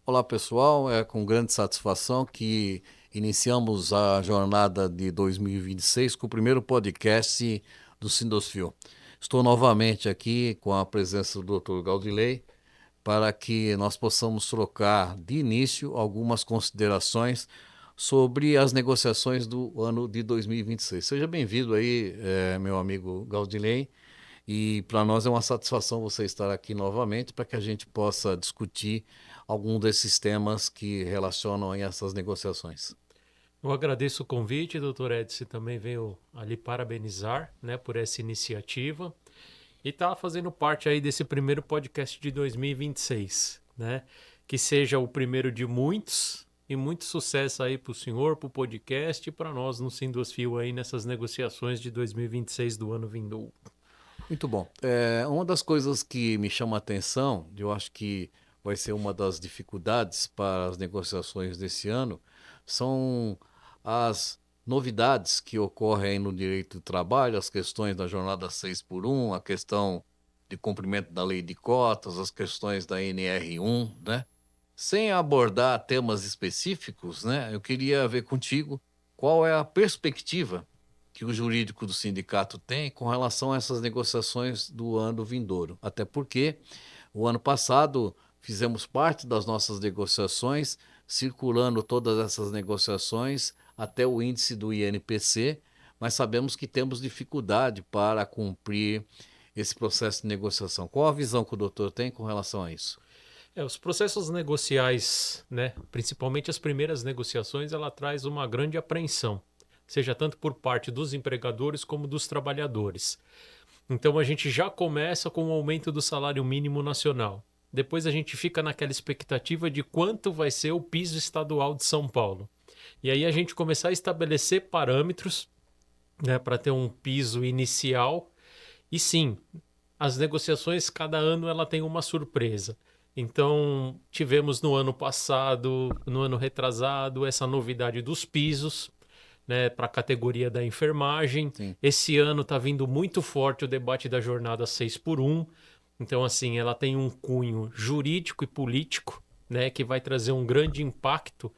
Olá pessoal, é com grande satisfação que iniciamos a jornada de 2026 com o primeiro podcast do Sindosfil. Estou novamente aqui com a presença do Dr. Gaudilei para que nós possamos trocar de início algumas considerações sobre as negociações do ano de 2026. Seja bem-vindo aí, meu amigo Gaudilei. E para nós é uma satisfação você estar aqui novamente para que a gente possa discutir algum desses temas que relacionam aí essas negociações. Eu agradeço o convite, doutor Edson, também veio ali parabenizar, né, por essa iniciativa e tá fazendo parte aí desse primeiro podcast de 2026, né? Que seja o primeiro de muitos e muito sucesso aí para o senhor, para o podcast e para nós no Sindosfil aí nessas negociações de 2026 do ano vindouro. Muito bom. Uma das coisas que me chama a atenção, eu acho que vai ser uma das dificuldades para as negociações desse ano, são as novidades que ocorrem no direito do trabalho, as questões da jornada 6 por 1, a questão de cumprimento da lei de cotas, as questões da NR1, né? Sem abordar temas específicos, né? Eu queria ver contigo qual é a perspectiva que o jurídico do sindicato tem com relação a essas negociações do ano vindouro. Até porque o ano passado fizemos parte das nossas negociações, circulando todas essas negociações até o índice do INPC, mas sabemos que temos dificuldade para cumprir esse processo de negociação. Qual a visão que o doutor tem com relação a isso? Os processos negociais, né, principalmente as primeiras negociações, ela traz uma grande apreensão, seja tanto por parte dos empregadores como dos trabalhadores. Então a gente já começa com o aumento do salário mínimo nacional. Depois a gente fica naquela expectativa de quanto vai ser o piso estadual de São Paulo. E aí a gente começar a estabelecer parâmetros, né, para ter um piso inicial. E sim, as negociações cada ano ela tem uma surpresa. Então, tivemos no ano passado, no ano retrasado, essa novidade dos pisos, né, para a categoria da enfermagem. Sim. Esse ano está vindo muito forte o debate da jornada 6 por 1. Então, assim, ela tem um cunho jurídico e político, né, que vai trazer um grande impacto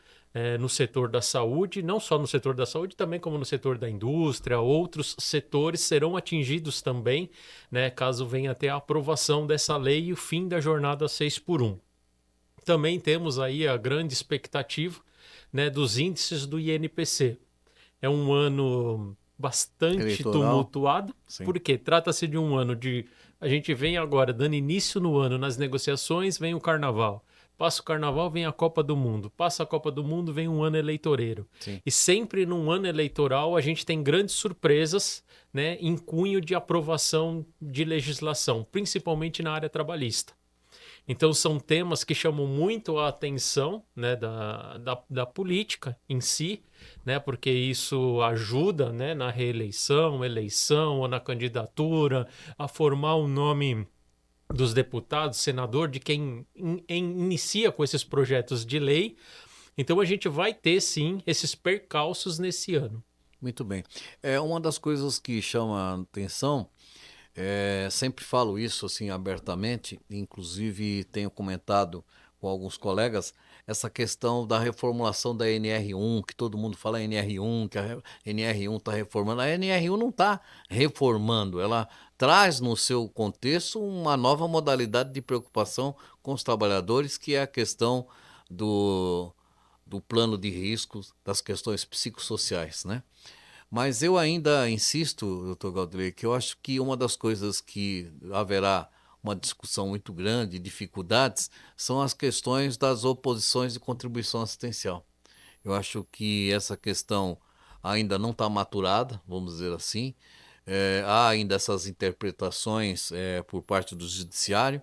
no setor da saúde, não só no setor da saúde, também como no setor da indústria, outros setores serão atingidos também, né, caso venha até a aprovação dessa lei e o fim da jornada 6 por 1. Também temos aí a grande expectativa, né, dos índices do INPC. É um ano bastante Eleitoral? tumultuado, Sim. porque trata-se de um ano de. A gente vem agora dando início no ano nas negociações, vem o carnaval. Passa o carnaval, vem a Copa do Mundo. Passa a Copa do Mundo, vem um ano eleitoreiro. Sim. E sempre num ano eleitoral a gente tem grandes surpresas, né, em cunho de aprovação de legislação, principalmente na área trabalhista. Então, são temas que chamam muito a atenção, né, da política em si, né, porque isso ajuda, né, na reeleição, eleição ou na candidatura, a formar o nome dos deputados, senador, de quem inicia com esses projetos de lei. Então, a gente vai ter, sim, esses percalços nesse ano. Muito bem. Uma das coisas que chama a atenção, sempre falo isso assim abertamente, inclusive tenho comentado com alguns colegas, essa questão da reformulação da NR1, que todo mundo fala NR1, que a NR1 está reformando. A NR1 não está reformando, ela traz no seu contexto uma nova modalidade de preocupação com os trabalhadores, que é a questão do, do plano de riscos, das questões psicossociais, né? Mas eu ainda insisto, doutor Galdrei, que eu acho que uma das coisas que haverá uma discussão muito grande, dificuldades, são as questões das oposições de contribuição assistencial. Eu acho que essa questão ainda não está maturada, vamos dizer assim. Há ainda essas interpretações por parte do judiciário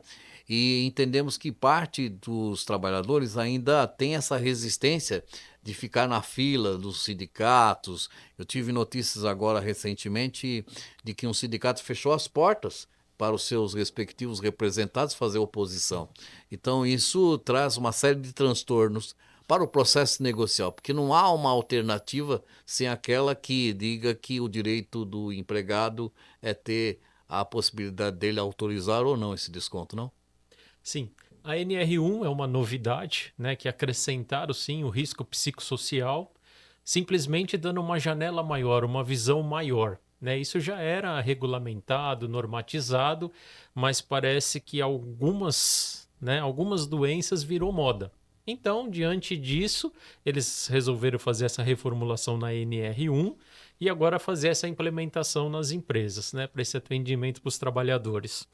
e entendemos que parte dos trabalhadores ainda tem essa resistência de ficar na fila dos sindicatos. Eu tive notícias agora recentemente de que um sindicato fechou as portas para os seus respectivos representados fazer oposição. Então isso traz uma série de transtornos para o processo negocial, porque não há uma alternativa sem aquela que diga que o direito do empregado é ter a possibilidade dele autorizar ou não esse desconto, não? Sim, A NR1 é uma novidade, né, que acrescentaram sim o risco psicossocial, simplesmente dando uma janela maior, uma visão maior. Né? Isso já era regulamentado, normatizado, mas parece que algumas doenças virou moda. Então, diante disso, eles resolveram fazer essa reformulação na NR1 e agora fazer essa implementação nas empresas, né, para esse atendimento para os trabalhadores.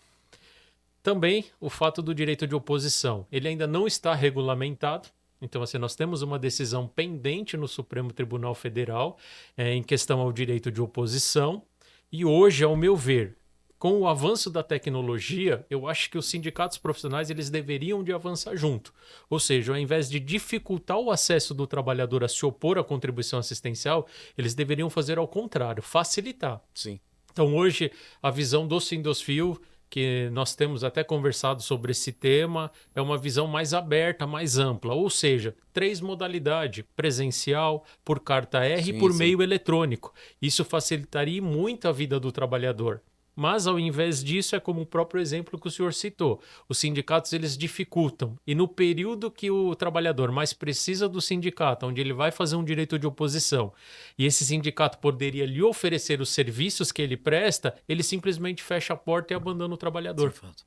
Também o fato do direito de oposição. Ele ainda não está regulamentado. Então, assim, nós temos uma decisão pendente no Supremo Tribunal Federal em questão ao direito de oposição. E hoje, ao meu ver, com o avanço da tecnologia, eu acho que os sindicatos profissionais eles deveriam de avançar junto. Ou seja, ao invés de dificultar o acesso do trabalhador a se opor à contribuição assistencial, eles deveriam fazer ao contrário, facilitar. Sim. Então, hoje, a visão do Sindosfil, que nós temos até conversado sobre esse tema, é uma visão mais aberta, mais ampla, ou seja, 3 modalidades, presencial, por carta R e Sim, por sim. meio eletrônico. Isso facilitaria muito a vida do trabalhador. Mas, ao invés disso, é como o próprio exemplo que o senhor citou. Os sindicatos, eles dificultam. E no período que o trabalhador mais precisa do sindicato, onde ele vai fazer um direito de oposição, e esse sindicato poderia lhe oferecer os serviços que ele presta, ele simplesmente fecha a porta e abandona o trabalhador. De fato.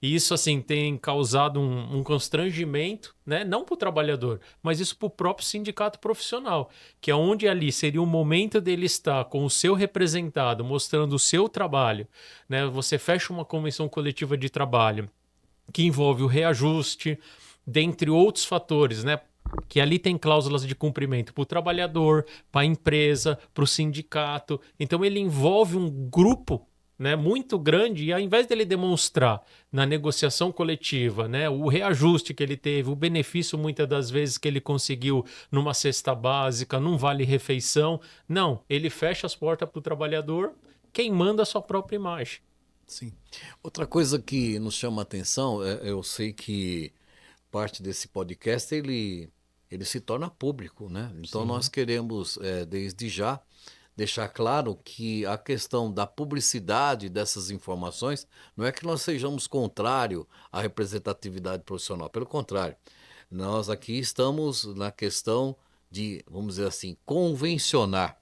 E isso, assim, tem causado um constrangimento, né? Não para o trabalhador, mas isso para o próprio sindicato profissional, que é onde ali seria o momento dele estar com o seu representado, mostrando o seu trabalho, né? Você fecha uma convenção coletiva de trabalho que envolve o reajuste, dentre outros fatores, né? Que ali tem cláusulas de cumprimento para o trabalhador, para a empresa, para o sindicato. Então ele envolve um grupo, né, muito grande, e ao invés dele demonstrar na negociação coletiva, né, o reajuste que ele teve, o benefício muitas das vezes que ele conseguiu numa cesta básica, num vale-refeição, não, ele fecha as portas para o trabalhador, queimando a sua própria imagem. Sim. Outra coisa que nos chama a atenção, eu sei que parte desse podcast ele se torna público, né? Então Sim. nós queremos, desde já, deixar claro que a questão da publicidade dessas informações não é que nós sejamos contrário à representatividade profissional, pelo contrário, nós aqui estamos na questão de, vamos dizer assim, convencionar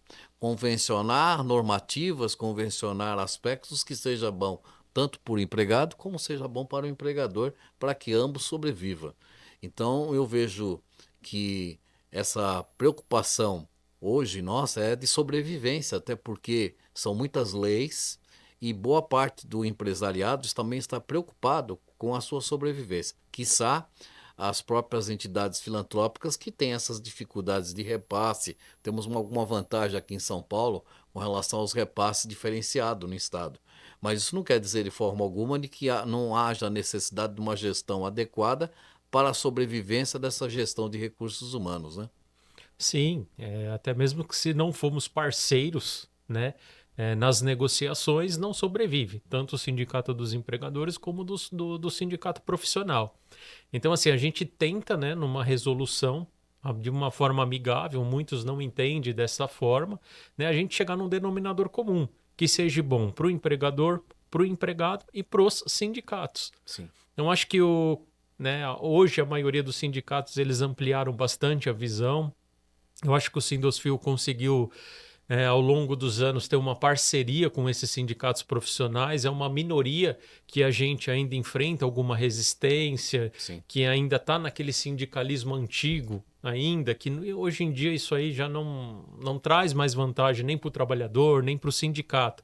normativas, convencionar aspectos que seja bom tanto para o empregado como seja bom para o empregador, para que ambos sobrevivam. Então eu vejo que essa preocupação hoje, nossa, é de sobrevivência, até porque são muitas leis e boa parte do empresariado também está preocupado com a sua sobrevivência. Quiçá as próprias entidades filantrópicas que têm essas dificuldades de repasse. Temos alguma vantagem aqui em São Paulo com relação aos repasses diferenciados no Estado. Mas isso não quer dizer de forma alguma de que não haja necessidade de uma gestão adequada para a sobrevivência dessa gestão de recursos humanos, né? Sim, até mesmo que se não formos parceiros, né, nas negociações, não sobrevive, tanto o sindicato dos empregadores como do sindicato profissional. Então, assim, a gente tenta, né, numa resolução, de uma forma amigável, muitos não entendem dessa forma, né, a gente chegar num denominador comum, que seja bom para o empregador, para o empregado e para os sindicatos. Sim. Eu acho que né, hoje a maioria dos sindicatos eles ampliaram bastante a visão. Eu acho que o Sindosfil conseguiu, ao longo dos anos, ter uma parceria com esses sindicatos profissionais. É uma minoria que a gente ainda enfrenta alguma resistência, Sim. que ainda está naquele sindicalismo antigo, ainda, que hoje em dia isso aí já não traz mais vantagem nem para o trabalhador, nem para o sindicato.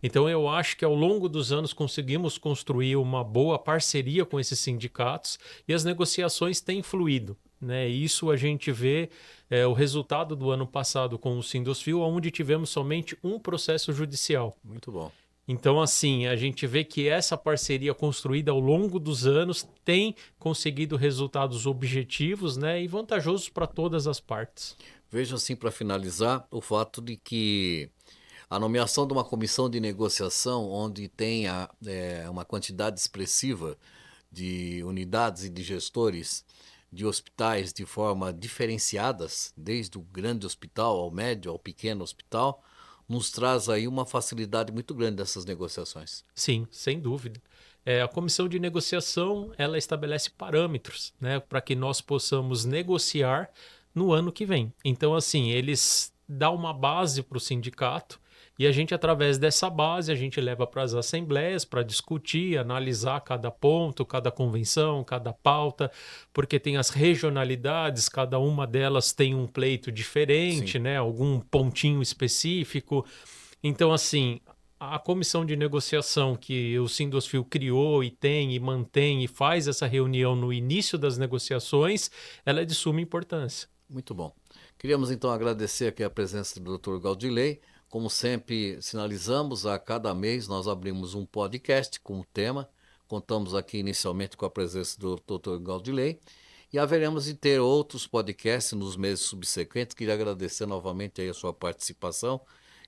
Então eu acho que ao longo dos anos conseguimos construir uma boa parceria com esses sindicatos e as negociações têm fluído. Né? Isso a gente vê o resultado do ano passado com o Sindosfil, onde tivemos somente um processo judicial. Muito bom. Então, assim, a gente vê que essa parceria construída ao longo dos anos tem conseguido resultados objetivos, né, e vantajosos para todas as partes. Vejo assim, para finalizar, o fato de que a nomeação de uma comissão de negociação onde tenha uma quantidade expressiva de unidades e de gestores de hospitais de forma diferenciadas, desde o grande hospital ao médio, ao pequeno hospital, nos traz aí uma facilidade muito grande dessas negociações. Sim, sem dúvida. A comissão de negociação, ela estabelece parâmetros, né, para que nós possamos negociar no ano que vem. Então, assim, eles dão uma base para o sindicato e a gente, através dessa base, a gente leva para as assembleias para discutir, analisar cada ponto, cada convenção, cada pauta, porque tem as regionalidades, cada uma delas tem um pleito Sim, diferente, né, algum pontinho específico. Então, assim, a comissão de negociação que o Sindosfil criou e tem e mantém e faz essa reunião no início das negociações, ela é de suma importância. muito bom. Queríamos então agradecer aqui a presença do Dr. Galdilei. Como sempre sinalizamos, a cada mês nós abrimos um podcast com o tema. Contamos aqui inicialmente com a presença do Dr. Galdilei e haveremos de ter outros podcasts nos meses subsequentes. Queria agradecer novamente aí a sua participação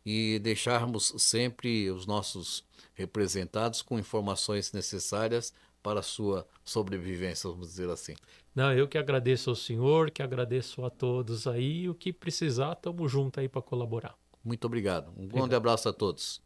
e deixarmos sempre os nossos representados com informações necessárias para a sua sobrevivência, vamos dizer assim. Não, eu que agradeço ao senhor, que agradeço a todos aí. O que precisar, estamos juntos aí para colaborar. Muito obrigado. Um grande Obrigado. abraço a todos.